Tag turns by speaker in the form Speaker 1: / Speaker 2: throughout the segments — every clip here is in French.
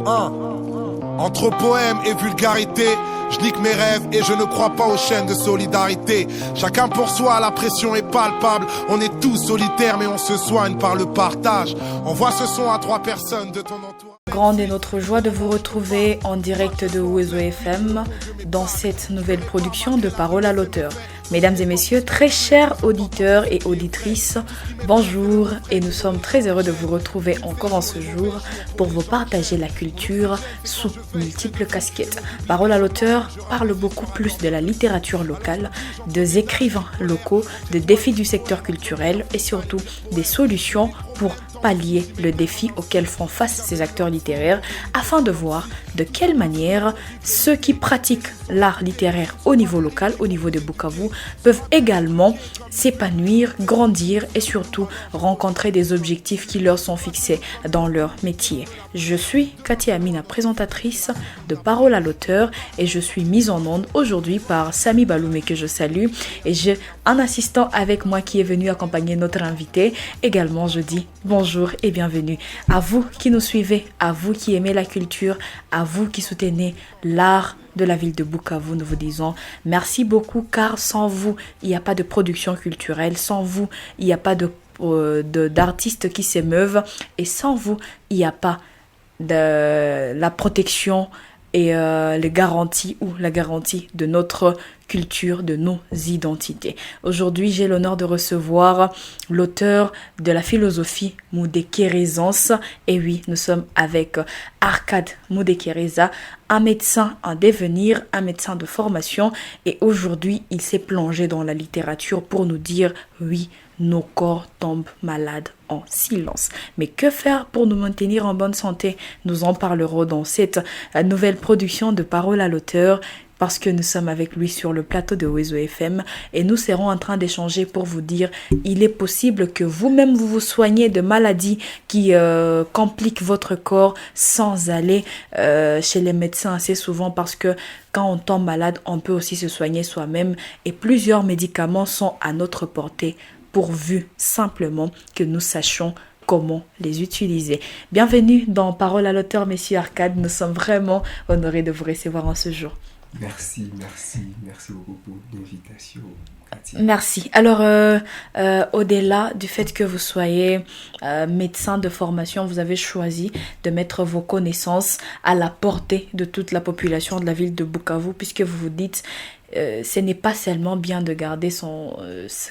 Speaker 1: Hein. Entre poème et vulgarité, je nique mes rêves et je ne crois pas aux chaînes de solidarité. Chacun pour soi, la pression est palpable. On est tous solitaires mais on se soigne par le partage. Envoie ce son à 3 personnes de ton entourage.
Speaker 2: Grande est notre joie de vous retrouver en direct de Ouezo FM dans cette nouvelle production de Parole à l'auteur. Mesdames et messieurs, très chers auditeurs et auditrices, bonjour et nous sommes très heureux de vous retrouver encore en ce jour pour vous partager la culture sous multiples casquettes. Parole à l'auteur parle beaucoup plus de la littérature locale, des écrivains locaux, des défis du secteur culturel et surtout des solutions pour pallier le défi auquel font face ces acteurs littéraires afin de voir de quelle manière ceux qui pratiquent l'art littéraire au niveau local, au niveau de Bukavu, peuvent également s'épanouir, grandir et surtout rencontrer des objectifs qui leur sont fixés dans leur métier. Je suis Cathy Amina, présentatrice de Parole à l'auteur et je suis mise en onde aujourd'hui par Samy Baloumé que je salue et j'ai un assistant avec moi qui est venu accompagner notre invité. Également, je dis bonjour et bienvenue à vous qui nous suivez, à vous qui aimez la culture, à vous qui soutenez l'art de la ville de Bukavu. Nous vous disons merci beaucoup car sans vous, il n'y a pas de production culturelle, sans vous, il n'y a pas d'artistes qui s'émeuvent et sans vous, il n'y a pas de la protection et les garanties ou la garantie de notre culture, de nos identités. Aujourd'hui, j'ai l'honneur de recevoir l'auteur de la philosophie Mudekerezance. Et oui, nous sommes avec Arcade Mudekereza, un médecin en devenir, un médecin de formation. Et aujourd'hui, il s'est plongé dans la littérature pour nous dire oui, nos corps tombent malades en silence. Mais que faire pour nous maintenir en bonne santé? Nous en parlerons dans cette nouvelle production de Parole à l'auteur parce que nous sommes avec lui sur le plateau de Ouezo FM et nous serons en train d'échanger pour vous dire il est possible que vous-même vous soignez de maladies qui compliquent votre corps sans aller chez les médecins assez souvent parce que quand on tombe malade, on peut aussi se soigner soi-même et plusieurs médicaments sont à notre portée pourvu simplement que nous sachions comment les utiliser. Bienvenue dans Parole à l'auteur, Monsieur Arcade. Nous sommes vraiment honorés de vous recevoir en ce jour.
Speaker 3: Merci beaucoup pour l'invitation, Cathy.
Speaker 2: Merci. Alors, au-delà du fait que vous soyez médecin de formation, vous avez choisi de mettre vos connaissances à la portée de toute la population de la ville de Bukavu, puisque vous vous dites ce n'est pas seulement bien de garder son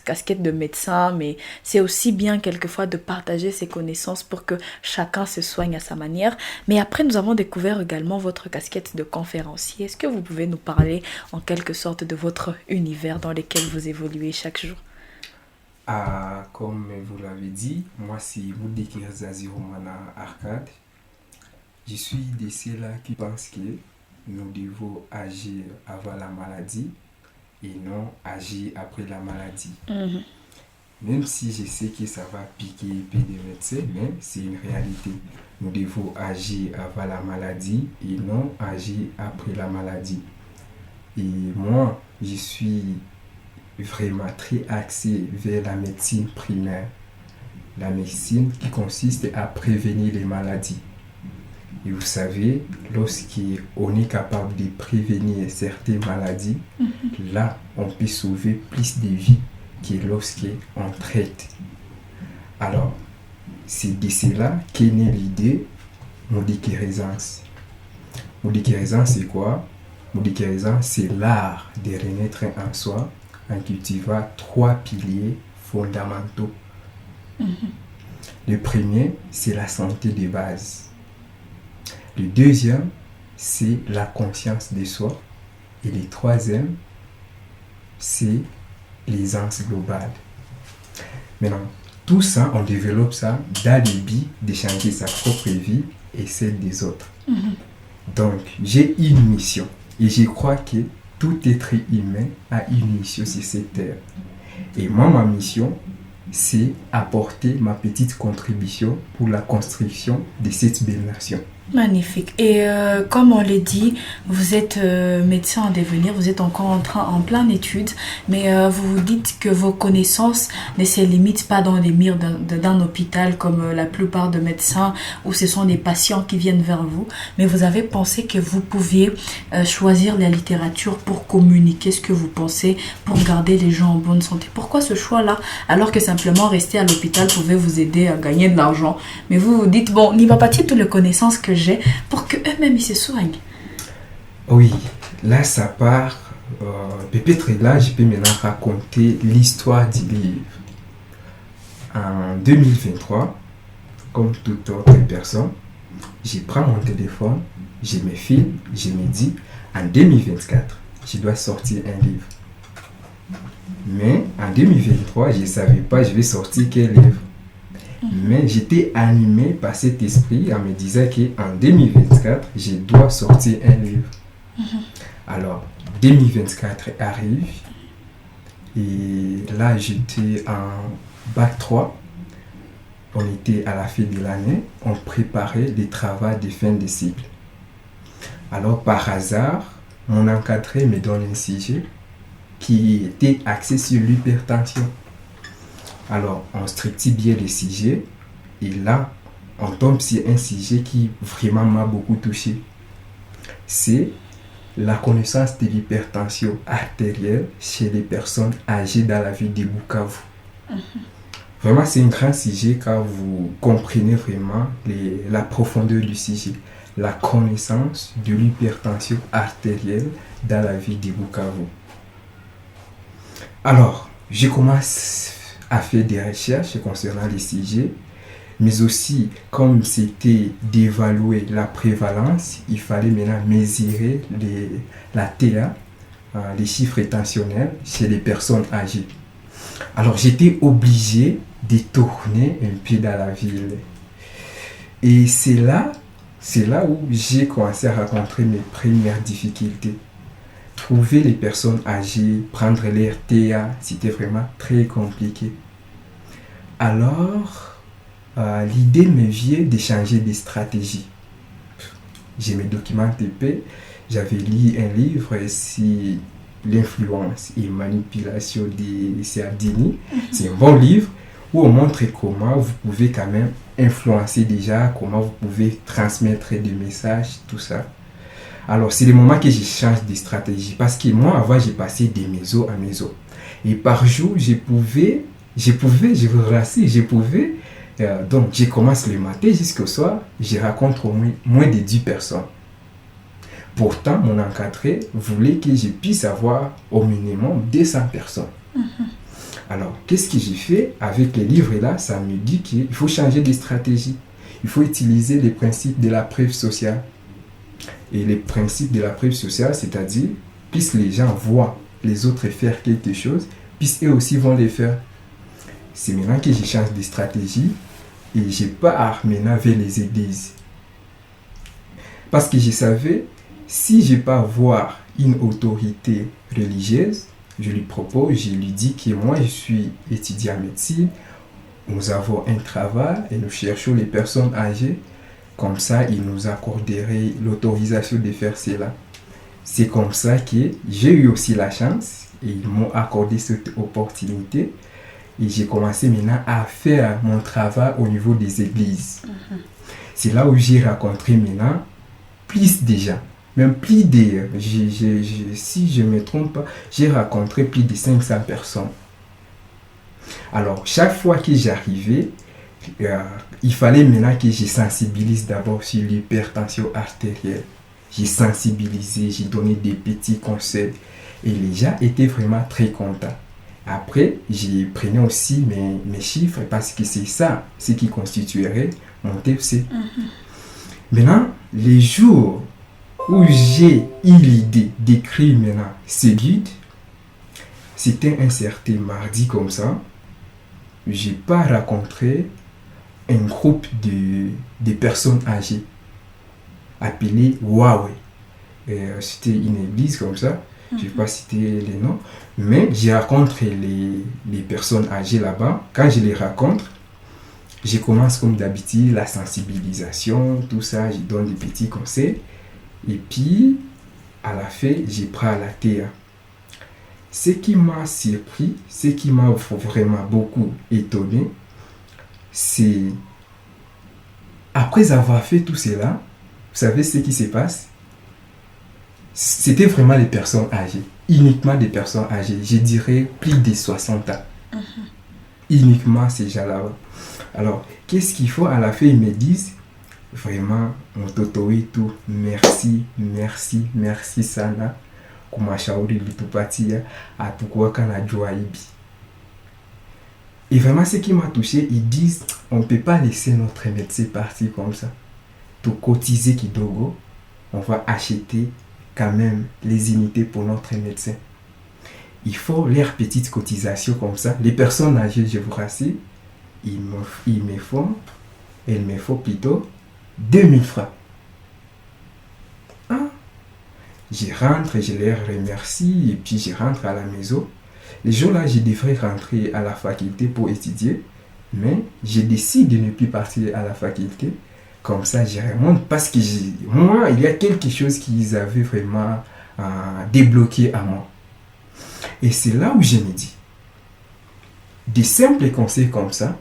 Speaker 2: casquette de médecin, mais c'est aussi bien quelquefois de partager ses connaissances pour que chacun se soigne à sa manière. Mais après, nous avons découvert également votre casquette de conférencier. Est-ce que vous pouvez nous parler en quelque sorte de votre univers dans lequel vous évoluez chaque jour?
Speaker 3: Comme vous l'avez dit, moi c'est Mudekereza Romana Arcade. Je suis de ceux-là qui pensent que nous devons agir avant la maladie et non agir après la maladie. Même si je sais que ça va piquer un peu des médecins, mais c'est une réalité. Nous devons agir avant la maladie et non agir après la maladie. Et moi, je suis vraiment très axé vers la médecine primaire. La médecine qui consiste à prévenir les maladies. Et vous savez, lorsqu'on est capable de prévenir certaines maladies, là, on peut sauver plus de vies que lorsqu'on traite. Alors, c'est de cela qu'est née l'idée Mudekerezance. Mudekerezance, c'est quoi? Mudekerezance, c'est l'art de renaître en soi en cultivant 3 piliers fondamentaux. Le premier, c'est la santé de base. Le deuxième, c'est la conscience de soi. Et le troisième, c'est l'aisance globale. Maintenant, tout ça, on développe ça dans le but de changer sa propre vie et celle des autres. Donc, j'ai une mission. Et je crois que tout être humain a une mission sur cette terre. Et moi, ma mission, c'est apporter ma petite contribution pour la construction de cette belle nation.
Speaker 2: Magnifique. Et comme on l'a dit, vous êtes médecin en devenir, vous êtes encore en pleine étude, mais vous vous dites que vos connaissances ne se limitent pas dans les murs d'un hôpital comme la plupart de médecins où ce sont des patients qui viennent vers vous, mais vous avez pensé que vous pouviez choisir la littérature pour communiquer ce que vous pensez, pour garder les gens en bonne santé. Pourquoi ce choix-là, alors que simplement rester à l'hôpital pouvait vous aider à gagner de l'argent? Mais vous vous dites, bon, n'y va pas toutes les connaissances que j'ai pour qu'eux-mêmes ils se soignent.
Speaker 3: Oui, là ça part. Peut-être là, je peux maintenant raconter l'histoire du livre. En 2023, comme toute autre personne, je prends mon téléphone, je me filme, je me dis, en 2024, je dois sortir un livre. Mais en 2023, je ne savais pas je vais sortir quel livre. Mais j'étais animé par cet esprit en me disant qu'en 2024, je dois sortir un livre. Alors, 2024 arrive et là, j'étais en bac 3. On était à la fin de l'année, on préparait des travaux de fin de cycle. Alors, par hasard, mon encadré me donne un sujet qui était axé sur l'hypertension. Alors, on structure bien le sujet et là, on tombe sur un sujet qui vraiment m'a beaucoup touché. C'est la connaissance de l'hypertension artérielle chez les personnes âgées dans la ville de Bukavu. Vraiment, c'est un grand sujet car vous comprenez vraiment la profondeur du sujet. La connaissance de l'hypertension artérielle dans la ville de Bukavu. Alors, je commence à faire des recherches concernant les sujets, mais aussi, comme c'était d'évaluer la prévalence, il fallait maintenant mesurer la TA, les chiffres tensionnels chez les personnes âgées. Alors, j'étais obligé de tourner un peu dans la ville. Et c'est là où j'ai commencé à rencontrer mes premières difficultés. Trouver les personnes âgées, prendre leur TA, c'était vraiment très compliqué. Alors, l'idée me vient de changer de stratégie. Je me documente un peu. J'avais lu un livre sur l'influence et manipulation de Cialdini. C'est un bon livre où on montre comment vous pouvez quand même influencer déjà, comment vous pouvez transmettre des messages, tout ça. Alors, c'est le moment que je change de stratégie parce que moi, avant, j'ai passé de maison à maison. Et par jour, je pouvais, donc, je commence le matin jusqu'au soir, je rencontre au moins de 10 personnes. Pourtant, mon encadré voulait que je puisse avoir au minimum 200 personnes. Alors, qu'est-ce que j'ai fait avec les livres là? Ça me dit qu'il faut changer de stratégie. Il faut utiliser les principes de la preuve sociale. Et les principes de la preuve sociale, c'est-à-dire, puisque les gens voient les autres faire quelque chose, puisqu'eux aussi vont les faire. C'est maintenant que je change de stratégie et je pars maintenant vers les églises. Parce que je savais, si je pars voir une autorité religieuse, je lui propose, je lui dis que moi je suis étudiant en médecine, nous avons un travail et nous cherchons les personnes âgées. Comme ça, ils nous accorderaient l'autorisation de faire cela. C'est comme ça que j'ai eu aussi la chance et ils m'ont accordé cette opportunité. Et j'ai commencé maintenant à faire mon travail au niveau des églises. C'est là où j'ai rencontré maintenant plus de gens. Même plus de... si je ne me trompe pas, j'ai rencontré plus de 500 personnes. Alors, chaque fois que j'arrivais, il fallait maintenant que je sensibilise d'abord sur l'hypertension artérielle. J'ai sensibilisé, j'ai donné des petits conseils. Et les gens étaient vraiment très contents. Après, j'ai pris aussi mes chiffres parce que c'est ça, ce qui constituerait mon TFC. Maintenant, les jours où j'ai eu l'idée d'écrire maintenant ce guide, c'était un certain mardi comme ça. J'ai pas rencontré un groupe de personnes âgées appelé Huawei. C'était une église comme ça. Je ne vais pas citer les noms, mais j'ai rencontré les personnes âgées là-bas. Quand je les rencontre, Je commence comme d'habitude, la sensibilisation, tout ça, je donne des petits conseils. Et puis, à la fin, je prends la terre. Ce qui m'a surpris, ce qui m'a vraiment beaucoup étonné, c'est après avoir fait tout cela, vous savez ce qui se passe? C'était vraiment les personnes âgées, uniquement des personnes âgées, je dirais plus de 60 ans. Uniquement ces gens-là. Alors, qu'est-ce qu'il faut? À la fin, ils me disent, vraiment, mon toto et tout, merci, merci, merci sana. Kumashauri litupatia, atukuwa kana jua ibi. Et vraiment, ce qui m'a touché, ils disent, on ne peut pas laisser notre médecin partir comme ça. Tout cotiser kidogo, on va acheter quand même les unités pour notre médecin. Il faut leurs petites cotisations comme ça. Les personnes âgées, je vous rassure, elles me font plutôt 2000 francs. Ah. Je rentre, je les remercie et puis je rentre à la maison. Les jours-là, je devrais rentrer à la faculté pour étudier, mais je décide de ne plus partir à la faculté. Comme ça, je remonte parce que moi, il y a quelque chose qu'ils avaient vraiment débloqué à moi. Et c'est là où je me dis, des simples conseils comme ça,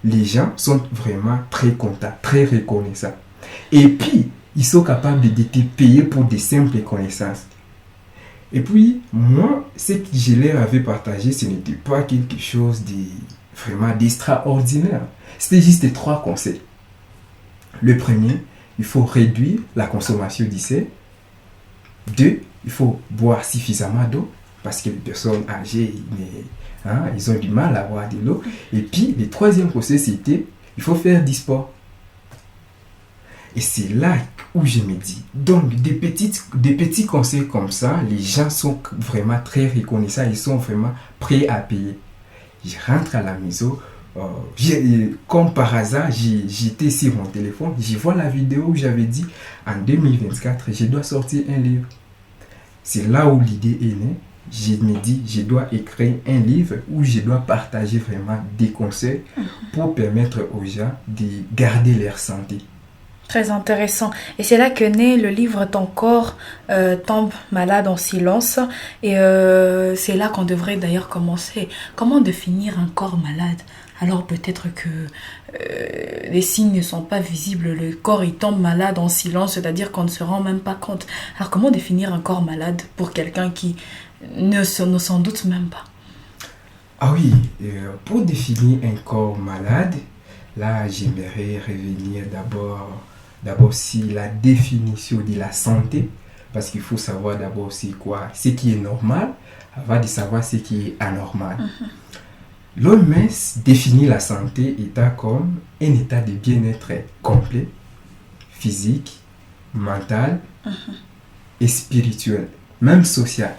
Speaker 3: les gens sont vraiment très contents, très reconnaissants. Et puis, ils sont capables de te payer pour des simples connaissances. Et puis, moi, ce que je leur avais partagé, ce n'était pas quelque chose de vraiment d'extraordinaire. C'était juste 3 conseils. Le premier, il faut réduire la consommation du sel. 2, il faut boire suffisamment d'eau parce que les personnes âgées, ils ont du mal à boire de l'eau. Et puis, le troisième conseil, c'était il faut faire du sport. Et c'est là où je me dis, donc des petits conseils comme ça, les gens sont vraiment très reconnaissants, ils sont vraiment prêts à payer. Je rentre à la maison, comme par hasard, j'étais sur mon téléphone, je vois la vidéo où j'avais dit, en 2024, je dois sortir un livre. C'est là où l'idée est née. Je me dis, je dois écrire un livre où je dois partager vraiment des conseils pour permettre aux gens de garder leur santé.
Speaker 2: Très intéressant. Et c'est là que naît le livre Ton corps tombe malade en silence. Et c'est là qu'on devrait d'ailleurs commencer. Comment définir un corps malade? Alors peut-être que les signes ne sont pas visibles. Le corps il tombe malade en silence, c'est-à-dire qu'on ne se rend même pas compte. Alors comment définir un corps malade pour quelqu'un qui ne s'en doute même pas?
Speaker 3: Ah oui, pour définir un corps malade, là j'aimerais revenir d'abord sur la définition de la santé, parce qu'il faut savoir d'abord c'est quoi, ce qui est normal, avant de savoir ce qui est anormal. L'OMS définit la santé état comme un état de bien-être complet, physique, mental et spirituel, même social,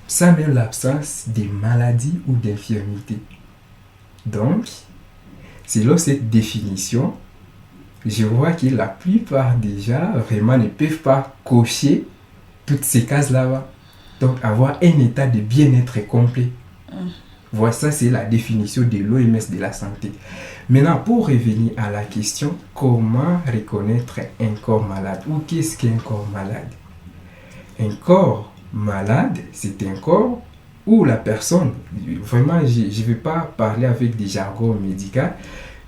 Speaker 3: sans même l'absence de maladies ou d'infirmités. Donc, selon cette définition, je vois que la plupart des gens vraiment ne peuvent pas cocher toutes ces cases là-bas. Donc, avoir un état de bien-être complet. Voilà, ça c'est la définition de l'OMS de la santé. Maintenant, pour revenir à la question, comment reconnaître un corps malade ou qu'est-ce qu'un corps malade? Un corps malade, c'est un corps où la personne, vraiment, je ne vais pas parler avec des jargons médicaux,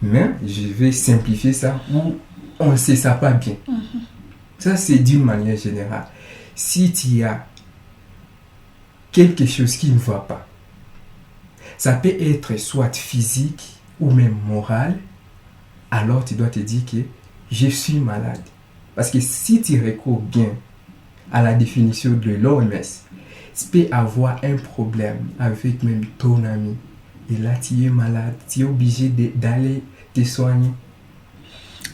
Speaker 3: mais je vais simplifier ça où on ne sait ça pas bien. Ça, c'est d'une manière générale. Si tu y as quelque chose qui ne va pas, ça peut être soit physique ou même moral, alors tu dois te dire que je suis malade. Parce que si tu recours bien à la définition de l'OMS, tu peux avoir un problème avec même ton ami. Et là, tu es malade, tu es obligé d'aller te soigner.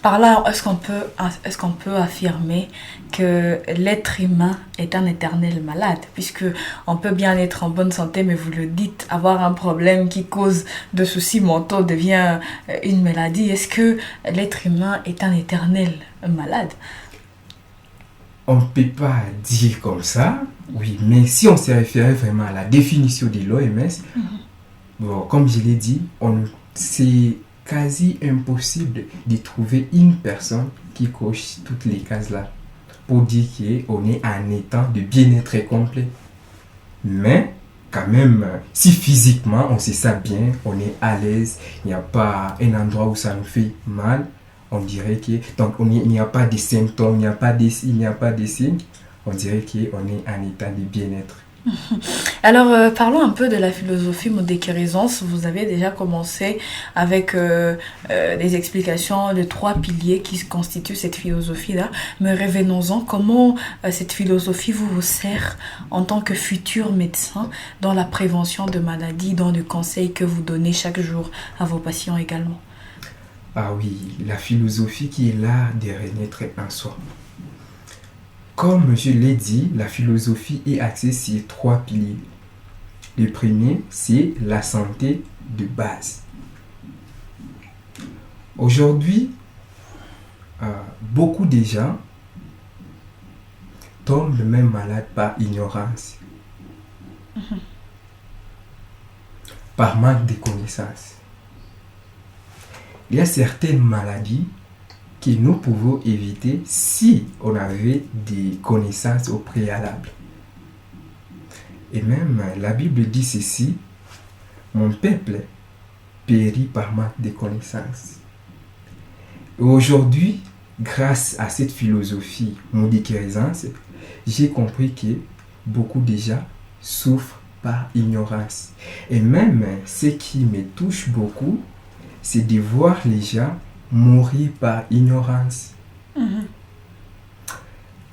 Speaker 2: Par là, est-ce qu'on peut affirmer que l'être humain est un éternel malade? Puisque on peut bien être en bonne santé, mais vous le dites, avoir un problème qui cause de soucis mentaux devient une maladie. Est-ce que l'être humain est un éternel malade?
Speaker 3: On ne peut pas dire comme ça, oui, mais si on se référait vraiment à la définition de l'OMS, bon, comme je l'ai dit, c'est quasi impossible de trouver une personne qui coche toutes les cases là pour dire qu'on est en état de bien-être complet. Mais quand même, si physiquement on se sent bien, on est à l'aise, il n'y a pas un endroit où ça nous fait mal, on dirait que donc il n'y a pas de symptômes, il n'y a pas de signes, on dirait qu'on est en état de bien-être.
Speaker 2: Alors, parlons un peu de la philosophie Modékérisance. Vous avez déjà commencé avec des explications de 3 piliers qui constituent cette philosophie-là. Mais revenons-en, comment cette philosophie vous sert en tant que futur médecin dans la prévention de maladies, dans le conseil que vous donnez chaque jour à vos patients également?
Speaker 3: Ah oui, la philosophie qui est là de renaître en soi. Comme je l'ai dit, la philosophie est axée sur 3 piliers. Le premier, c'est la santé de base. Aujourd'hui, beaucoup de gens tombent même malades par ignorance, par manque de connaissances. Il y a certaines maladies que nous pouvons éviter si on avait des connaissances au préalable. Et même la Bible dit ceci: mon peuple périt par manque de connaissances. Et aujourd'hui, grâce à cette philosophie Modékérisance, j'ai compris que beaucoup de gens souffrent par ignorance. Et même ce qui me touche beaucoup, c'est de voir les gens mourir par ignorance.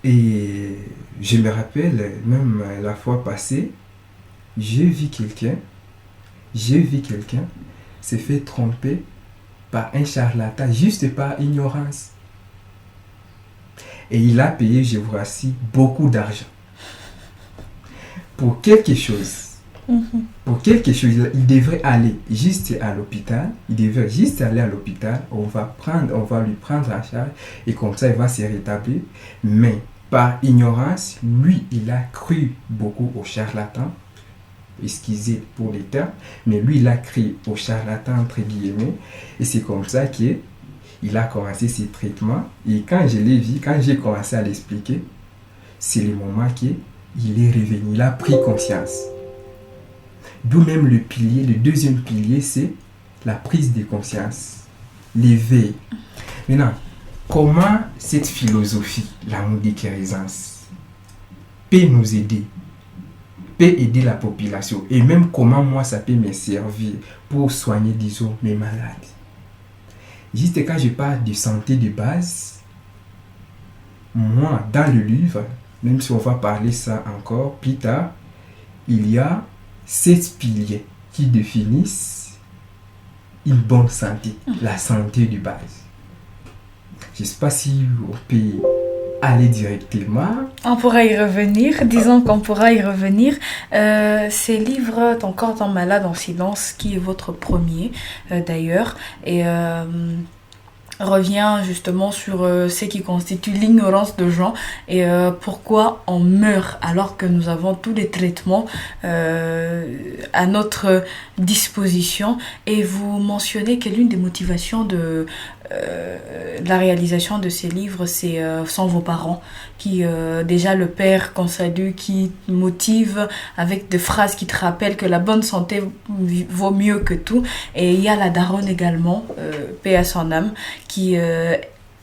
Speaker 3: Et je me rappelle, même la fois passée, j'ai vu quelqu'un se fait tromper par un charlatan juste par ignorance. Et il a payé, je vous rassure, beaucoup d'argent pour quelque chose. Pour quelque chose, il devrait aller juste à l'hôpital. On va lui prendre en charge et comme ça, il va se rétablir. Mais par ignorance, lui, il a cru beaucoup au charlatan. Excusez pour les termes, mais lui, il a cru au charlatan, entre guillemets. Et c'est comme ça qu'il a commencé ses traitements. Et quand je l'ai vu, quand j'ai commencé à l'expliquer, c'est le moment qu'il est revenu. Il a pris conscience. D'où même le deuxième pilier, c'est la prise de conscience, l'éveil. Maintenant, comment cette philosophie, la Modékérisance, peut nous aider, peut aider la population, et même comment moi ça peut me servir pour soigner, disons, mes malades. Juste quand je parle de santé de base, moi, dans le livre, même si on va parler ça encore plus tard, il y a 7 piliers qui définissent une bonne santé, la santé de base. Je ne sais pas si on peut aller directement.
Speaker 2: On pourra y revenir, disons qu'on pourra y revenir. Ces livres, Ton corps, ton malade en silence, qui est votre premier d'ailleurs, et revient justement sur ce qui constitue l'ignorance de gens et pourquoi on meurt alors que nous avons tous les traitements à notre disposition. Et vous mentionnez que l'une des motivations de la réalisation de ces livres, c'est sont vos parents qui déjà le père qu'on salue, qui motive avec des phrases qui te rappellent que la bonne santé vaut mieux que tout. Et il y a la daronne également, paix à son âme, qui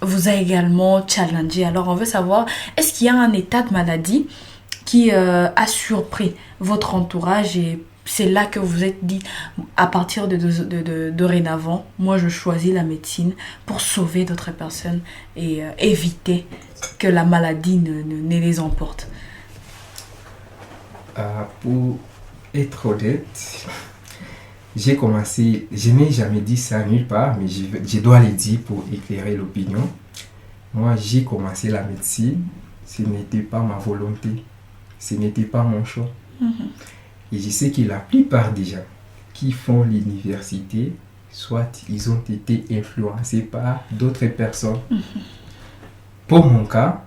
Speaker 2: vous a également challengé. Alors on veut savoir, est-ce qu'il y a un état de maladie qui a surpris votre entourage et c'est là que vous vous êtes dit, à partir de dorénavant, moi je choisis la médecine pour sauver d'autres personnes et éviter que la maladie ne les emporte?
Speaker 3: Pour être honnête, j'ai commencé, je n'ai jamais dit ça nulle part, mais je dois le dire pour éclairer l'opinion. Moi, j'ai commencé la médecine, ce n'était pas ma volonté, ce n'était pas mon choix. Et je sais que la plupart des gens qui font l'université, soit ils ont été influencés par d'autres personnes. Pour mon cas,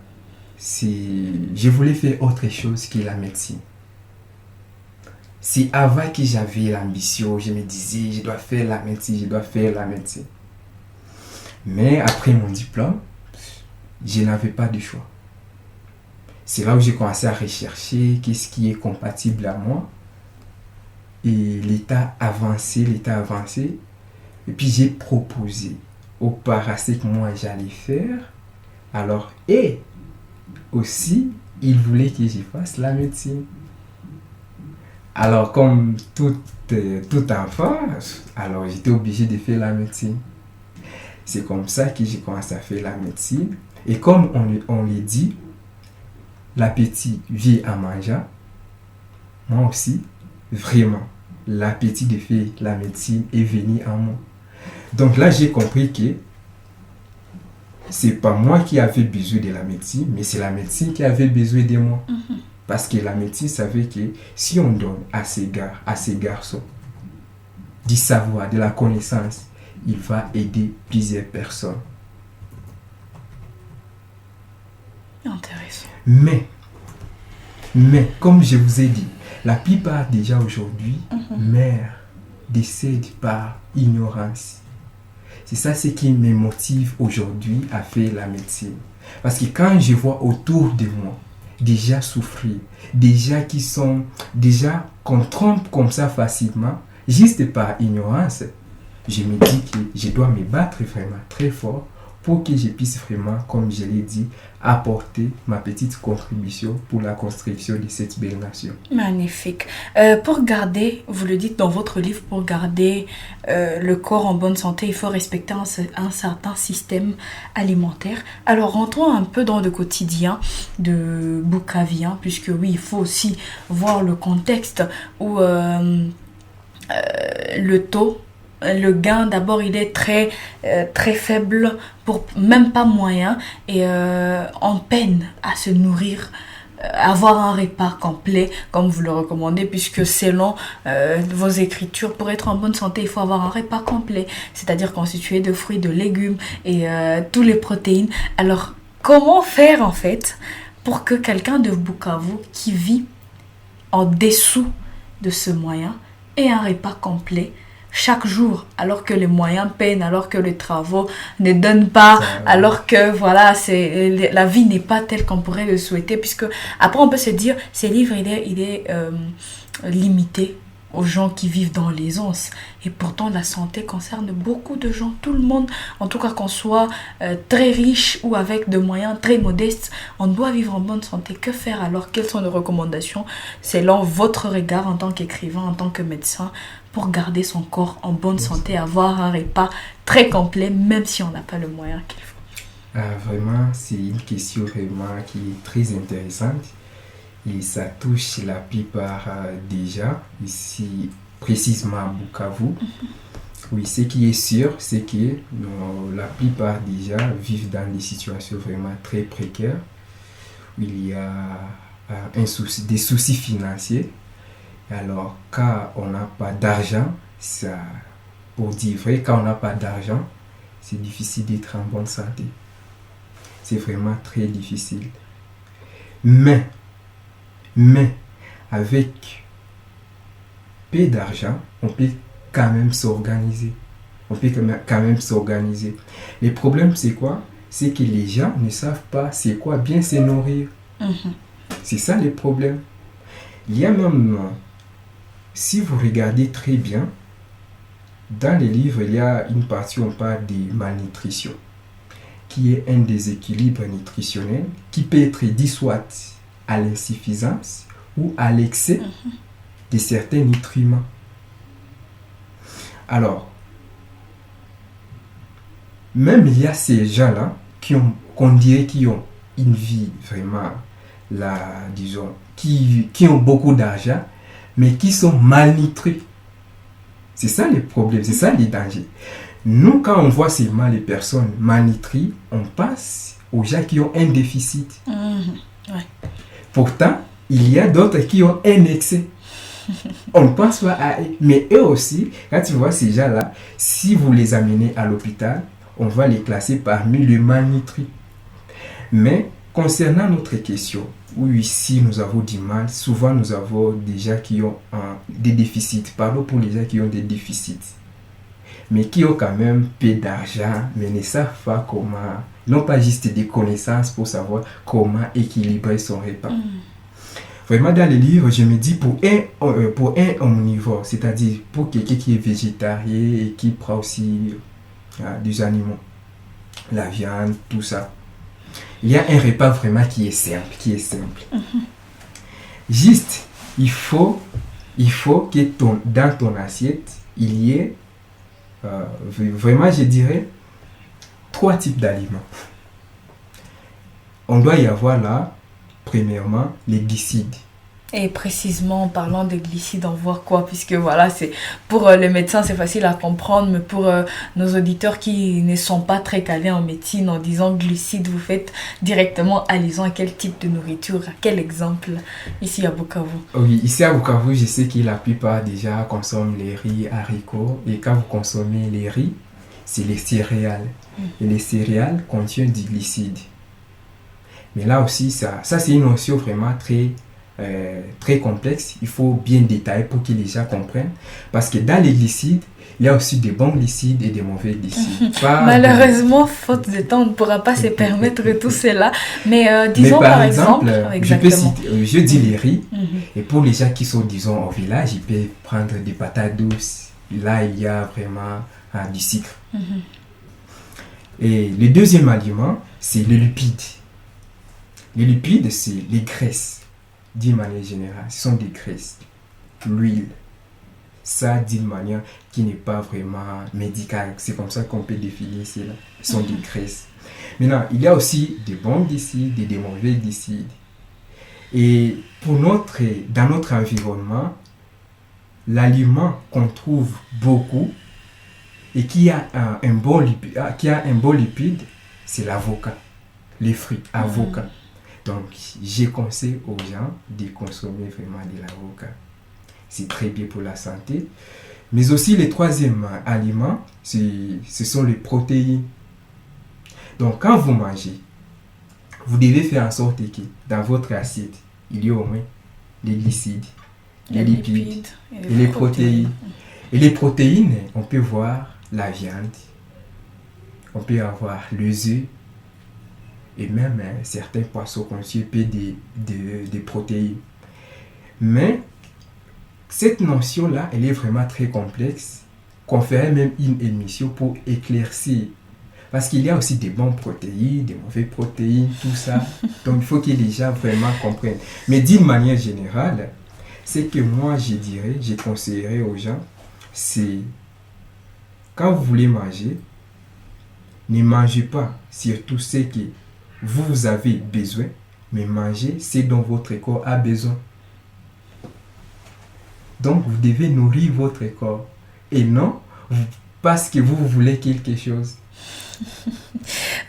Speaker 3: je voulais faire autre chose que la médecine. c'est avant que j'avais l'ambition, je me disais, je dois faire la médecine, je dois faire la médecine. Mais après mon diplôme, je n'avais pas de choix. C'est là où j'ai commencé à rechercher qu'est-ce qui est compatible à moi. Et l'état avancé. Et puis j'ai proposé aux parents ce que moi j'allais faire. Alors, et aussi, ils voulaient que je fasse la médecine. Alors, comme tout enfant, alors j'étais obligé de faire la médecine. C'est comme ça que j'ai commencé à faire la médecine. Et comme on le dit, l'appétit vient en mangeant. Moi aussi, vraiment, l'appétit de faire la médecine est venu en moi. Donc là, j'ai compris que c'est pas moi qui avais besoin de la médecine, mais c'est la médecine qui avait besoin de moi. Parce que la médecine savait que si on donne à ces garçons du savoir, de la connaissance, il va aider plusieurs personnes.
Speaker 2: Intéressant.
Speaker 3: Mais, comme je vous ai dit, la plupart des gens aujourd'hui meurent, décèdent par ignorance. C'est ça ce qui me motive aujourd'hui à faire la médecine. Parce que quand je vois autour de moi des gens souffrir, des gens qu'on trompe comme ça facilement, juste par ignorance, je me dis que je dois me battre vraiment très fort pour que je puisse vraiment, comme je l'ai dit, apporter ma petite contribution pour la construction de cette belle nation.
Speaker 2: Magnifique. Pour garder, vous le dites dans votre livre, pour garder le corps en bonne santé, il faut respecter un certain système alimentaire. Alors rentrons un peu dans le quotidien de Bukavien, puisque oui, il faut aussi voir le contexte où le gain d'abord il est très faible, pour même pas moyen, et on peine à se nourrir, avoir un repas complet comme vous le recommandez, puisque selon vos écritures, pour être en bonne santé il faut avoir un repas complet, c'est-à-dire constitué de fruits, de légumes et toutes les protéines. Alors comment faire en fait pour que quelqu'un de Bukavu qui vit en dessous de ce moyen ait un repas complet chaque jour, alors que les moyens peinent, alors que les travaux ne donnent pas, alors que voilà, la vie n'est pas telle qu'on pourrait le souhaiter, puisque après on peut se dire, ce livre il est limité aux gens qui vivent dans l'aisance, et pourtant la santé concerne beaucoup de gens, tout le monde, en tout cas qu'on soit très riche ou avec des moyens très modestes, on doit vivre en bonne santé. Que faire alors? Quelles sont les recommandations selon votre regard en tant qu'écrivain, en tant que médecin, pour garder son corps en bonne santé, avoir un repas très complet, même si on n'a pas le moyen qu'il faut?
Speaker 3: Vraiment, c'est une question vraiment qui est très intéressante. Et ça touche la plupart des gens, ici précisément à Bukavu. Oui, ce qui est sûr, c'est que la plupart des gens vivent dans des situations vraiment très précaires, où il y a des soucis financiers. Alors, quand on n'a pas d'argent, pour dire vrai, quand on n'a pas d'argent, c'est difficile d'être en bonne santé. C'est vraiment très difficile. Mais, avec peu d'argent, on peut quand même s'organiser. Le problème, c'est quoi? C'est que les gens ne savent pas c'est quoi bien se nourrir. C'est ça le problème. Il y a même, si vous regardez très bien, dans les livres, il y a une partie où on parle de malnutrition, qui est un déséquilibre nutritionnel qui peut être dû soit à l'insuffisance ou à l'excès de certains nutriments. Alors, même il y a ces gens-là qu'on dirait qui ont une vie vraiment, disons, qui ont beaucoup d'argent, mais qui sont malnutris. C'est ça le problème, c'est ça le danger. Nous, quand on voit seulement les personnes malnutries, on passe aux gens qui ont un déficit.
Speaker 2: Ouais.
Speaker 3: Pourtant, il y a d'autres qui ont un excès. On ne pense pas à eux. Mais eux aussi, quand tu vois ces gens-là, si vous les amenez à l'hôpital, on va les classer parmi les malnutris. Mais concernant notre question, où ici nous avons du mal, souvent nous avons des gens qui ont des déficits. Parlons pour les gens qui ont des déficits, mais qui ont quand même peu d'argent, mais ne savent pas comment, non pas juste des connaissances pour savoir comment équilibrer son repas. Vraiment, dans les livres, je me dis pour un omnivore, c'est-à-dire pour quelqu'un qui est végétarien et qui prend aussi des animaux, la viande, tout ça, il y a un repas vraiment qui est simple. Juste, il faut que dans ton assiette, il y ait vraiment, je dirais, 3 types d'aliments. On doit y avoir là, premièrement, les glucides.
Speaker 2: Et précisément en parlant de glucides, on voit quoi? Puisque voilà, c'est pour les médecins, c'est facile à comprendre, mais pour nos auditeurs qui ne sont pas très calés en médecine, en disant glucides, vous faites directement allusion à quel type de nourriture, à quel exemple ici à Bukavu?
Speaker 3: Oui, ici à Bukavu, je sais que la plupart déjà consomment les riz, haricots, et quand vous consommez les riz, c'est les céréales. Et les céréales contiennent du glucide. Mais là aussi, ça c'est une notion vraiment très complexe. Il faut bien détailler pour que les gens comprennent. Parce que dans les glucides, il y a aussi des bons glucides et des mauvais glucides.
Speaker 2: Malheureusement, faute de temps, on ne pourra pas se permettre tout cela. Mais disons par exemple
Speaker 3: je dis les riz. Et pour les gens qui sont, disons, au village, ils peuvent prendre des patates douces. Là, il y a vraiment du sucre. Et le deuxième aliment, c'est le lipide. Les lipides, c'est les graisses, d'une manière générale. Ce sont des graisses, l'huile. Ça, d'une manière qui n'est pas vraiment médicale. C'est comme ça qu'on peut définir cela. Ce sont des graisses. Maintenant, il y a aussi des bons glucides et des mauvais glucides. Et dans notre environnement, l'aliment qu'on trouve beaucoup et qui a un bon lipide, c'est l'avocat. Les fruits, avocat. Donc, je conseille aux gens de consommer vraiment de l'avocat. C'est très bien pour la santé. Mais aussi, le troisième aliment, ce sont les protéines. Donc, quand vous mangez, vous devez faire en sorte que dans votre assiette, il y ait au moins les glucides, les lipides et les protéines. Et les protéines, on peut voir la viande, on peut avoir les œufs, et même certains poissons contiennent des protéines. Mais cette notion-là, elle est vraiment très complexe, qu'on ferait même une émission pour éclaircir. Parce qu'il y a aussi des bonnes protéines, des mauvaises protéines, tout ça. Donc il faut que les gens vraiment comprennent. Mais d'une manière générale, c'est que moi je conseillerais aux gens, c'est quand vous voulez manger, ne mangez pas surtout ce que vous avez besoin, mais mangez ce dont votre corps a besoin. Donc, vous devez nourrir votre corps et non parce que vous voulez quelque chose.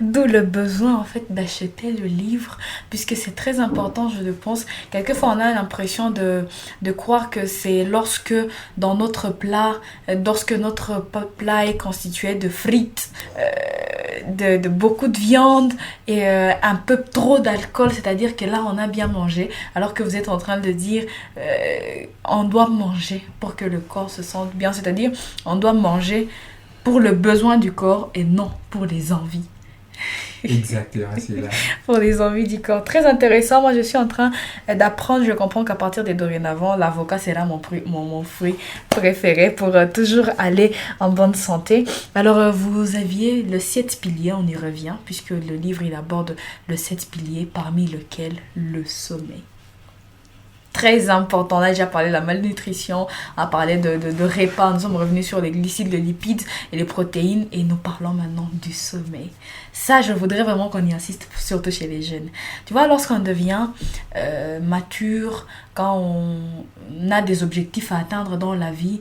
Speaker 2: D'où le besoin en fait d'acheter le livre, puisque c'est très important, je le pense. Quelquefois on a l'impression de croire que c'est lorsque notre plat est constitué de frites, de beaucoup de viande et un peu trop d'alcool, c'est-à-dire que là on a bien mangé, alors que vous êtes en train de dire on doit manger pour que le corps se sente bien, c'est-à-dire on doit manger pour le besoin du corps et non pour les envies.
Speaker 3: Exactement, c'est là.
Speaker 2: Pour les envies du corps. Très intéressant. Moi, je suis en train d'apprendre. Je comprends qu'à partir de dorénavant, l'avocat sera mon fruit préféré pour toujours aller en bonne santé. Alors, vous aviez le 7 piliers, on y revient, puisque le livre, il aborde le 7 piliers, parmi lesquels le sommeil. Très important, on a déjà parlé de la malnutrition, on a parlé de repas, nous sommes revenus sur les glucides, les lipides et les protéines et nous parlons maintenant du sommeil. Ça, je voudrais vraiment qu'on y insiste, surtout chez les jeunes. Tu vois, lorsqu'on devient mature, quand on a des objectifs à atteindre dans la vie,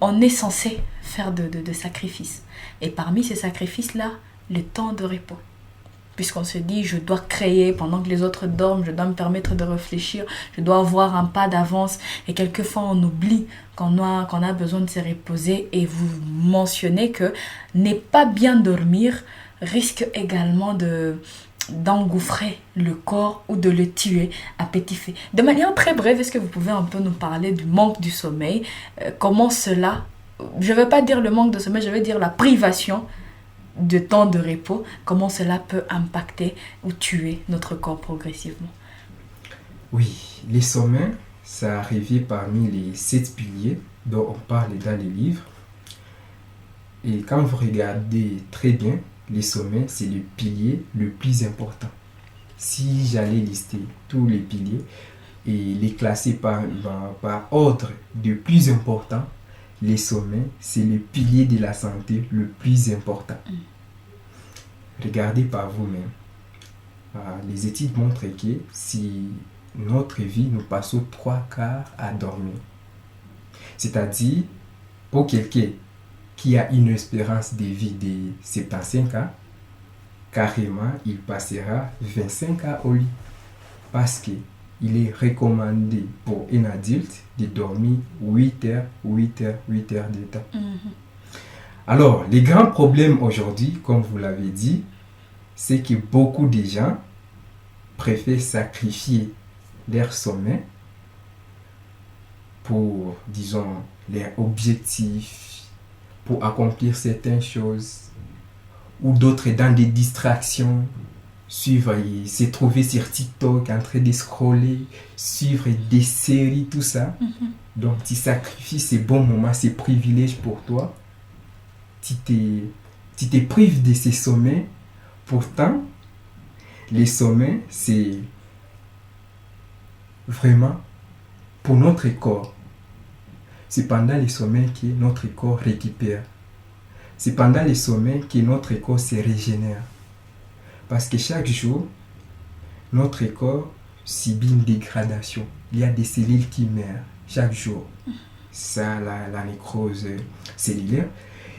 Speaker 2: on est censé faire de sacrifices. Et parmi ces sacrifices-là, le temps de repos. Puisqu'on se dit, je dois créer pendant que les autres dorment, je dois me permettre de réfléchir, je dois avoir un pas d'avance. Et quelquefois, on oublie qu'on a besoin de se reposer. Et vous mentionnez que ne pas bien dormir risque également d'engouffrer le corps ou de le tuer à petit feu. De manière très brève, est-ce que vous pouvez un peu nous parler du manque du sommeil? Comment cela, je ne vais pas dire le manque de sommeil, je vais dire la privation de temps de repos, comment cela peut impacter ou tuer notre corps progressivement?
Speaker 3: Oui, les sommeils, ça arrivait parmi les 7 piliers dont on parle dans les livres. Et quand vous regardez très bien, les sommets, c'est le pilier le plus important. Si j'allais lister tous les piliers et les classer par ordre de plus important, les sommets, c'est le pilier de la santé le plus important. Regardez par vous-même. Les études montrent que si notre vie, nous passons 3/4 à dormir. C'est-à-dire, pour quelqu'un qui a une espérance de vie de 75 ans, carrément, il passera 25 ans au lit. Parce qu'il est recommandé pour un adulte de dormir 8 heures de temps. Alors, les grands problèmes aujourd'hui, comme vous l'avez dit, c'est que beaucoup de gens préfèrent sacrifier leur sommeil pour, disons, leurs objectifs, pour accomplir certaines choses, ou d'autres dans des distractions, suivre et se trouver sur TikTok en train de scroller, suivre des séries, tout ça. Donc, tu sacrifies ces bons moments, ces privilèges pour toi. Tu te prives de ces sommets. Pourtant, les sommets, c'est vraiment pour notre corps. C'est pendant les sommets que notre corps récupère. C'est pendant les sommets que notre corps se régénère. Parce que chaque jour, notre corps subit une dégradation. Il y a des cellules qui meurent chaque jour. Ça, la nécrose cellulaire.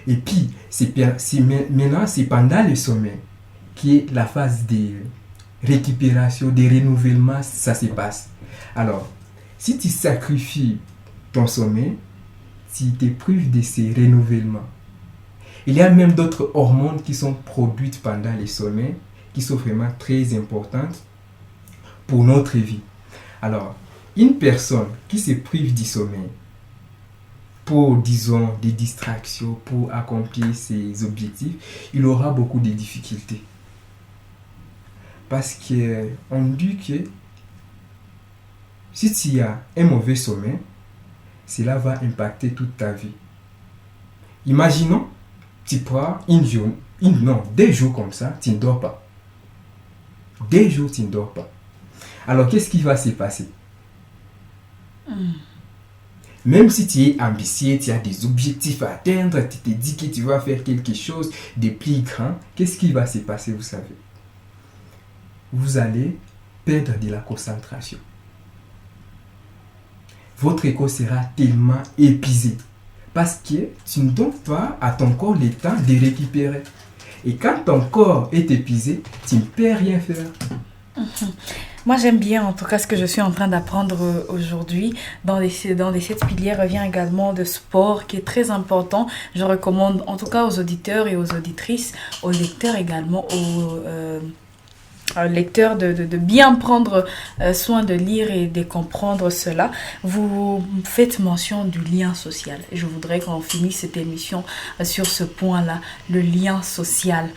Speaker 3: Et puis, maintenant, c'est pendant le sommeil qui est la phase de récupération, de renouvellement, ça se passe. Alors, si tu sacrifies ton sommeil, tu te prives de ces renouvellements. Il y a même d'autres hormones qui sont produites pendant les sommeils, qui sont vraiment très importantes pour notre vie. Alors, une personne qui se prive du sommeil pour, disons, des distractions, pour accomplir ses objectifs, il aura beaucoup de difficultés. Parce qu'on dit que si tu as un mauvais sommeil, cela va impacter toute ta vie. Imaginons, tu prends des jours comme ça, tu ne dors pas. Des jours, tu ne dors pas. Alors, qu'est-ce qui va se passer? Même si tu es ambitieux, tu as des objectifs à atteindre, tu te dis que tu vas faire quelque chose de plus grand, qu'est-ce qui va se passer, vous savez? Vous allez perdre de la concentration. Votre corps sera tellement épuisé parce que tu ne donnes pas à ton corps le temps de récupérer. Et quand ton corps est épuisé, tu ne peux rien faire.
Speaker 2: Moi, j'aime bien, en tout cas, ce que je suis en train d'apprendre aujourd'hui. Dans les 7 piliers revient également de sport, qui est très important. Je recommande, en tout cas, aux auditeurs et aux auditrices, aux lecteurs également, aux lecteurs de bien prendre soin de lire et de comprendre cela. Vous faites mention du lien social. Et je voudrais qu'on finisse cette émission sur ce point-là, le lien social.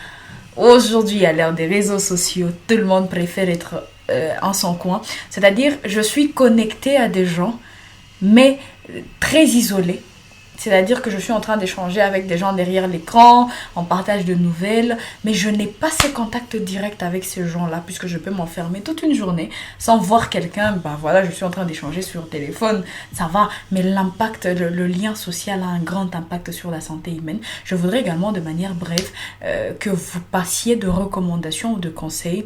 Speaker 2: Aujourd'hui, à l'ère des réseaux sociaux, tout le monde préfère être en son coin. C'est-à-dire, je suis connectée à des gens, mais très isolée. C'est-à-dire que je suis en train d'échanger avec des gens derrière l'écran, on partage de nouvelles, mais je n'ai pas ce contact direct avec ces gens-là, puisque je peux m'enfermer toute une journée sans voir quelqu'un. Ben voilà, je suis en train d'échanger sur téléphone, ça va, mais l'impact, le lien social a un grand impact sur la santé humaine. Je voudrais également, de manière brève, que vous passiez de recommandations ou de conseils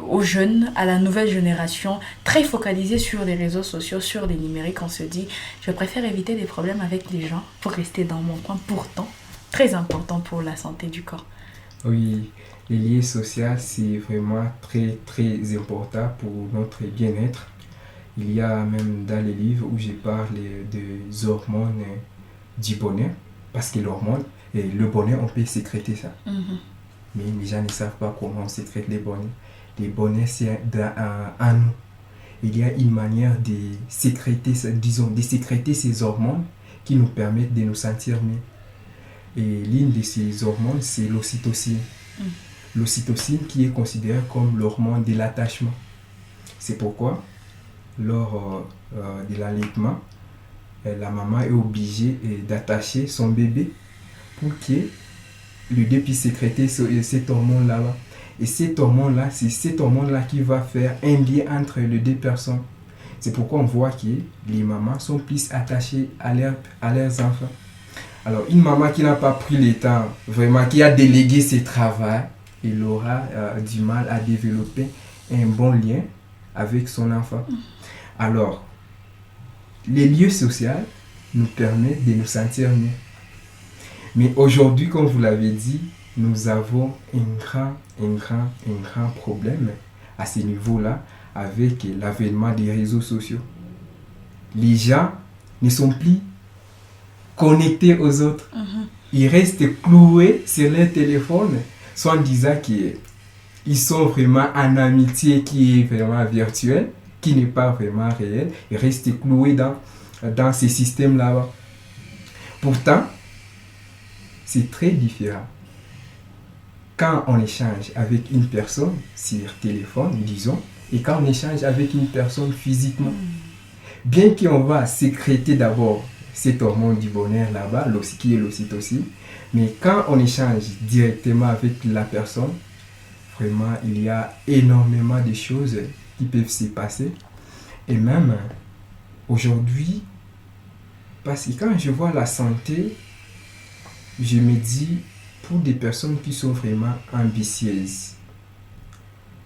Speaker 2: aux jeunes, à la nouvelle génération, très focalisée sur les réseaux sociaux, sur les numériques. On se dit, je préfère éviter des problèmes avec les gens pour rester dans mon coin, pourtant très important pour la santé du corps.
Speaker 3: Oui, les liens sociaux, c'est vraiment très très important pour notre bien-être. Il y a même dans les livres où je parle des hormones du bonheur, parce que le bonheur, on peut sécréter ça. Mais les gens ne savent pas comment on sécrète les bonheurs. le bonheur c'est à nous. Il y a une manière de sécréter, de sécréter ces hormones qui nous permettent de nous sentir mieux. Et l'une de ces hormones, c'est l'ocytocine. L'ocytocine qui est considérée comme l'hormone de l'attachement. C'est pourquoi, lors de l'allaitement, la maman est obligée d'attacher son bébé pour que le bébé puisse sécréter cette hormone-là. Et cette hormone-là, c'est cette hormone-là qui va faire un lien entre les deux personnes. C'est pourquoi on voit que les mamans sont plus attachées à leurs enfants. Alors, une maman qui n'a pas pris le temps, vraiment, qui a délégué ses travaux, elle aura du mal à développer un bon lien avec son enfant. Alors, les lieux sociaux nous permettent de nous sentir mieux. Mais aujourd'hui, comme vous l'avez dit, nous avons un grand problème à ce niveau-là avec l'avènement des réseaux sociaux. Les gens ne sont plus connectés aux autres. Ils restent cloués sur leur téléphone, soit en disant qu'ils sont vraiment en amitié qui est vraiment virtuelle, qui n'est pas vraiment réelle. Ils restent cloués dans ces systèmes-là. Pourtant, c'est très différent. Quand on échange avec une personne sur téléphone, disons, et quand on échange avec une personne physiquement, bien qu'on va sécréter d'abord cette hormone du bonheur là-bas, qui est l'ocytocine, mais quand on échange directement avec la personne, vraiment, il y a énormément de choses qui peuvent se passer. Et même aujourd'hui, parce que quand je vois la santé, je me dis, pour des personnes qui sont vraiment ambitieuses,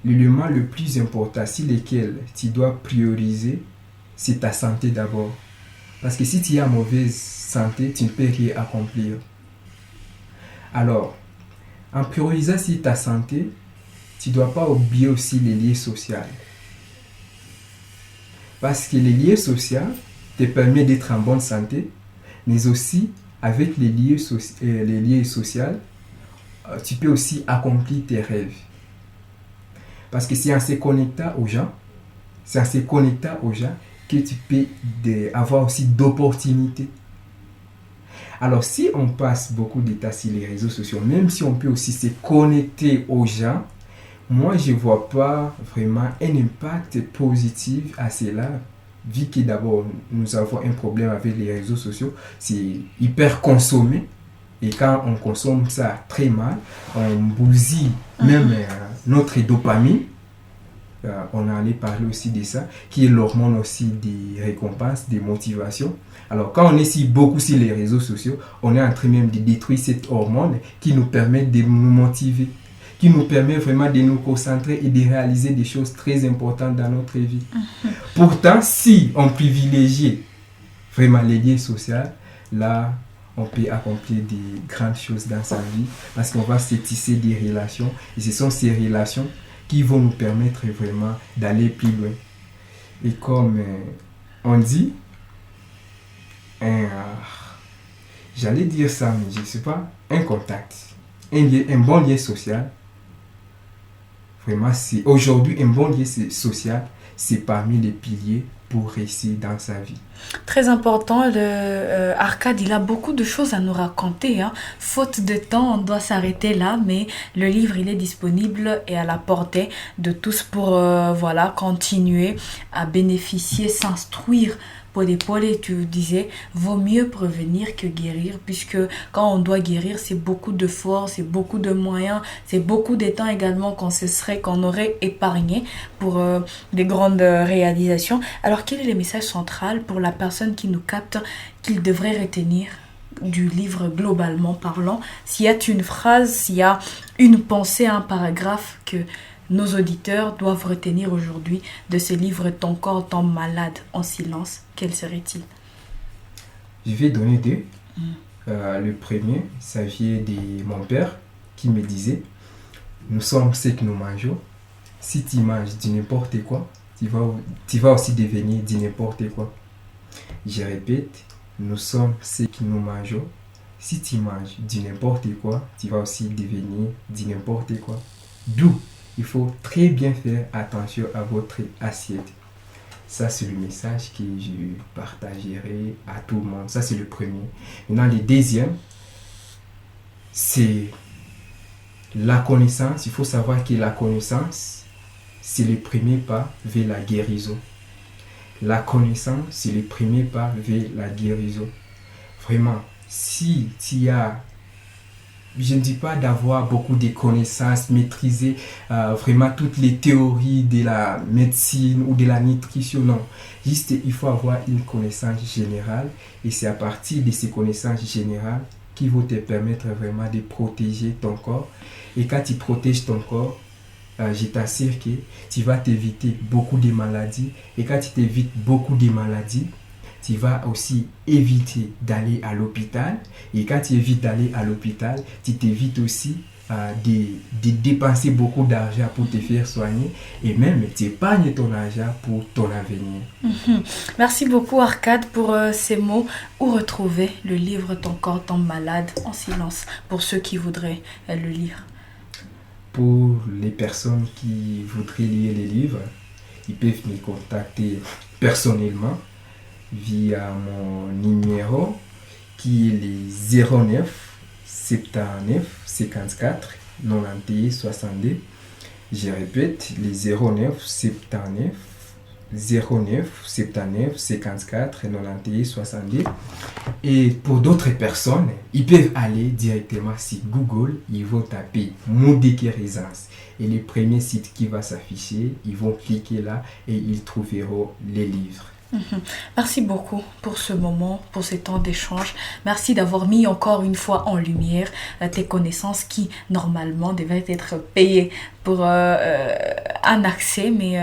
Speaker 3: l'élément le plus important sur lequel tu dois prioriser, c'est ta santé d'abord. Parce que si tu as mauvaise santé, tu ne peux rien accomplir. Alors, en priorisant sur ta santé, tu ne dois pas oublier aussi les liens sociaux. Parce que les liens sociaux te permettent d'être en bonne santé, mais aussi avec les liens sociaux, tu peux aussi accomplir tes rêves. Parce que c'est en se connectant aux gens, que tu peux avoir aussi d'opportunités. Alors, si on passe beaucoup de temps sur les réseaux sociaux, même si on peut aussi se connecter aux gens, moi, je ne vois pas vraiment un impact positif à cela, vu que d'abord, nous avons un problème avec les réseaux sociaux, c'est hyper consommé. Et quand on consomme ça très mal, on bousille même notre dopamine. On allait parler aussi de ça, qui est l'hormone aussi des récompenses, des motivations. Alors, quand on est beaucoup sur les réseaux sociaux, on est en train même de détruire cette hormone qui nous permet de nous motiver, qui nous permet vraiment de nous concentrer et de réaliser des choses très importantes dans notre vie. Pourtant, si on privilégie vraiment les liens sociaux, là, on peut accomplir des grandes choses dans sa vie parce qu'on va se tisser des relations et ce sont ces relations qui vont nous permettre vraiment d'aller plus loin. Et comme on dit, j'allais dire ça, mais je ne sais pas, un contact, un bon lien social, vraiment, c'est aujourd'hui un bon lien social, c'est parmi les piliers pour réussir dans sa vie.
Speaker 2: Très important, Arcade, il a beaucoup de choses à nous raconter. Faute de temps, on doit s'arrêter là, mais le livre, il est disponible et à la portée de tous pour continuer à bénéficier, s'instruire. Paul, tu disais, vaut mieux prévenir que guérir, puisque quand on doit guérir, c'est beaucoup de force, c'est beaucoup de moyens, c'est beaucoup de temps également qu'on aurait épargné pour des grandes réalisations. Alors, quel est le message central pour la personne qui nous capte, qu'il devrait retenir du livre globalement parlant? S'il y a une phrase, s'il y a une pensée, un paragraphe que nos auditeurs doivent retenir aujourd'hui de ce livre « Ton corps tombe malade en silence », quel serait-il?
Speaker 3: Je vais donner deux. Le premier, ça vient de mon père qui me disait « Nous sommes ce que nous mangeons. Si tu manges du n'importe quoi, tu vas aussi devenir du n'importe quoi. » Je répète, nous sommes ce que nous mangeons. Si tu manges du n'importe quoi, tu vas aussi devenir du n'importe quoi. D'où il faut très bien faire attention à votre assiette. Ça, c'est le message que je partagerai à tout le monde. Ça, c'est le premier. Maintenant, le deuxième, c'est la connaissance. Il faut savoir que la connaissance, c'est le premier pas vers la guérison. La connaissance, c'est le premier pas vers la guérison. Vraiment, si tu as... Je ne dis pas d'avoir beaucoup de connaissances, maîtriser vraiment toutes les théories de la médecine ou de la nutrition, non. Juste, il faut avoir une connaissance générale et c'est à partir de ces connaissances générales qui vont te permettre vraiment de protéger ton corps. Et quand tu protèges ton corps, je t'assure que tu vas t'éviter beaucoup de maladies. Et quand tu t'évites beaucoup de maladies, tu vas aussi éviter d'aller à l'hôpital. Et quand tu évites d'aller à l'hôpital, tu t'évites aussi de dépenser beaucoup d'argent pour te faire soigner. Et même, tu épargnes ton argent pour ton avenir.
Speaker 2: Merci beaucoup Arcade pour ces mots. Où retrouver le livre Ton corps tombe malade en silence pour ceux qui voudraient le lire?
Speaker 3: Pour les personnes qui voudraient lire les livres, ils peuvent me contacter personnellement via mon numéro qui est le 09 79 54 91 62. Je répète, le 09 79 54 91 62. Et pour d'autres personnes, ils peuvent aller directement sur Google, ils vont taper Moudeke Renaissance et le premier site qui va s'afficher, ils vont cliquer là et ils trouveront les livres.
Speaker 2: Merci beaucoup pour ce moment, pour ce temps d'échange. Merci d'avoir mis encore une fois en lumière tes connaissances qui normalement devaient être payées pour un accès, mais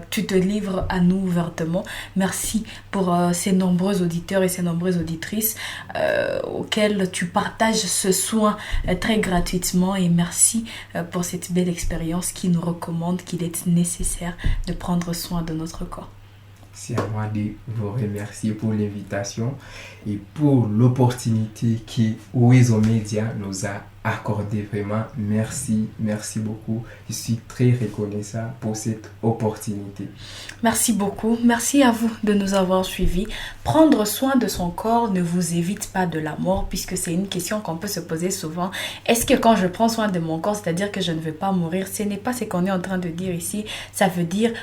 Speaker 2: tu te livres à nous ouvertement. Merci pour ces nombreux auditeurs et ces nombreuses auditrices auxquels tu partages ce soin très gratuitement, et merci pour cette belle expérience qui nous recommande qu'il est nécessaire de prendre soin de notre corps.
Speaker 3: C'est à moi de vous remercier pour l'invitation et pour l'opportunité que Oizo Media nous a accordé. Vraiment, merci beaucoup. Je suis très reconnaissant pour cette opportunité.
Speaker 2: Merci beaucoup. Merci à vous de nous avoir suivis. Prendre soin de son corps ne vous évite pas de la mort, puisque c'est une question qu'on peut se poser souvent. Est-ce que quand je prends soin de mon corps, c'est-à-dire que je ne vais pas mourir? Ce n'est pas ce qu'on est en train de dire ici. Ça veut dire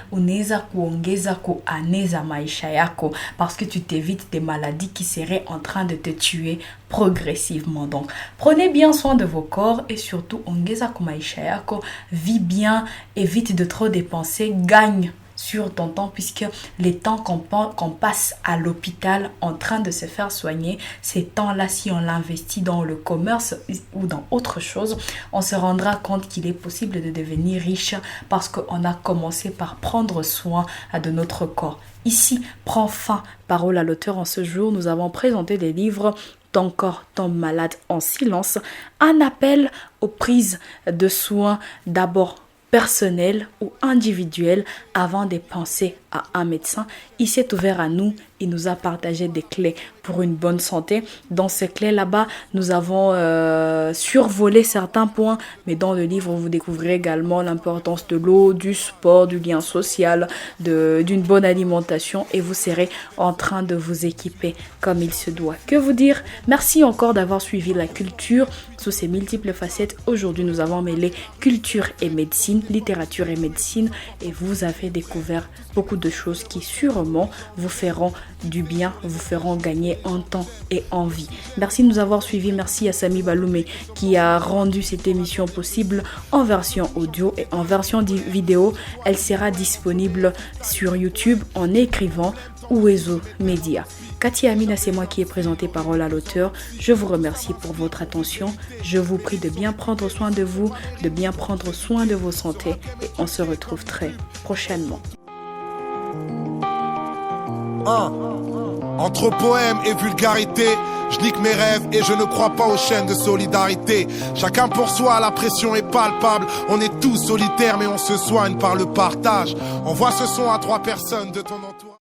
Speaker 2: parce que tu t'évites des maladies qui seraient en train de te tuer progressivement. Donc, prenez bien soin de vos corps et surtout, vis bien, évite de trop dépenser, gagne sur ton temps, puisque les temps qu'on passe à l'hôpital en train de se faire soigner, ces temps-là, si on l'investit dans le commerce ou dans autre chose, on se rendra compte qu'il est possible de devenir riche parce qu'on a commencé par prendre soin de notre corps. Ici, prend fin Parole à l'auteur. En ce jour, nous avons présenté des livres Ton corps tombe malade en silence, un appel aux prises de soins d'abord personnel ou individuel avant de penser à un médecin. Il s'est ouvert à nous, il nous a partagé des clés pour une bonne santé. Dans ces clés là-bas, nous avons survolé certains points, mais dans le livre, vous découvrirez également l'importance de l'eau, du sport, du lien social, d'une bonne alimentation, et vous serez en train de vous équiper comme il se doit. Que vous dire? Merci encore d'avoir suivi la culture sous ses multiples facettes. Aujourd'hui, nous avons mêlé culture et médecine, littérature et médecine, et vous avez découvert beaucoup de choses qui sûrement vous feront du bien, vous feront gagner en temps et en vie. Merci de nous avoir suivis. Merci à Sami Baloumé qui a rendu cette émission possible en version audio et en version vidéo. Elle sera disponible sur YouTube en écrivant Oizo Media. Katia Amina, c'est moi qui ai présenté Parole à l'auteur. Je vous remercie pour votre attention. Je vous prie de bien prendre soin de vous, de bien prendre soin de vos santé, et on se retrouve très prochainement.
Speaker 1: Entre poème et vulgarité, je nique mes rêves et je ne crois pas aux chaînes de solidarité. Chacun pour soi, la pression est palpable. On est tous solitaires mais on se soigne par le partage. Envoie ce son à 3 personnes de ton entourage.